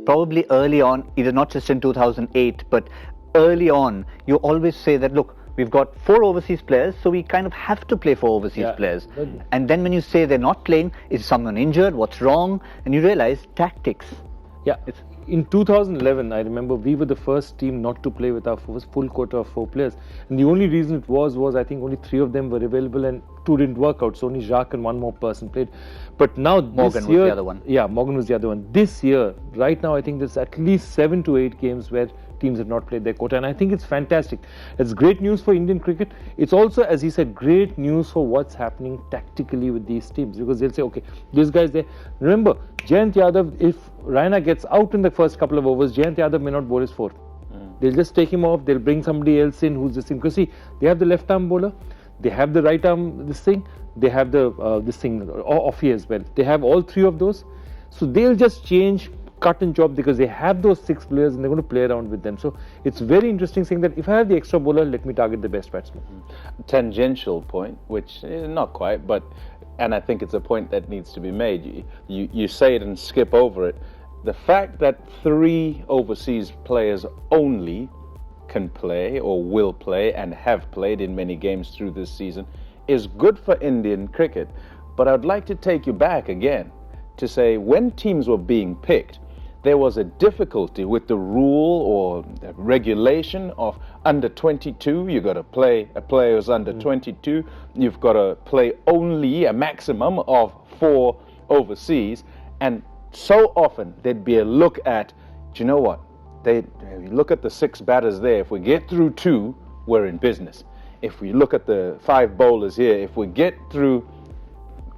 probably early on, either not just in 2008, but early on, you always say that, look, we've got 4 overseas players, so we kind of have to play 4 overseas players. And then when you say they're not playing, is someone injured? What's wrong? And you realize tactics. Yeah. In 2011, I remember we were the first team not to play with our full quota of 4 players. And the only reason it was I think only 3 of them were available and 2 didn't work out. So only Jacques and 1 more person played. But now Morgan this year, was the other one. Yeah, Morgan was the other one. This year, right now, I think there's at least 7 to 8 games where teams have not played their quota, and I think it's fantastic. It's great news for Indian cricket. It's also, as he said, great news for what's happening tactically with these teams, because they'll say, okay, this guy's there. Remember, Jayant Yadav, if Raina gets out in the first couple of overs, Jayant Yadav may not bowl his 4th. They'll just take him off, they'll bring somebody else in who's this thing. Because see, they have the left arm bowler, they have the right arm this thing, they have the this thing, offie as well. They have all 3 of those. So they'll just change, cut and chop, because they have those 6 players and they're going to play around with them. So it's very interesting saying that if I have the extra bowler, let me target the best batsman. Tangential point, which not quite, but, and I think it's a point that needs to be made. You say it and skip over it. The fact that 3 overseas players only can play or will play and have played in many games through this season is good for Indian cricket. But I'd like to take you back again to say when teams were being picked, there was a difficulty with the rule or the regulation of under 22. You've got to play a player who's under 22. You've got to play only a maximum of 4 overseas. And so often there'd be a look at, do you know what? You look at the 6 batters there. If we get through 2, we're in business. If we look at the 5 bowlers here, if we get through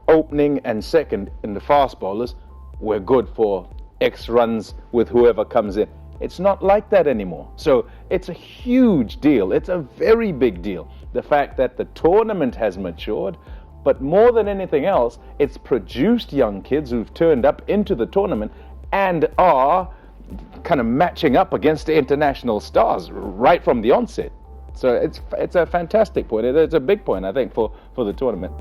opening and second in the fast bowlers, we're good for X runs with whoever comes in. It's not like that anymore. So it's a huge deal. It's a very big deal. The fact that the tournament has matured, but more than anything else, it's produced young kids who've turned up into the tournament and are kind of matching up against the international stars right from the onset. So it's a fantastic point. It's a big point, I think, for the tournament.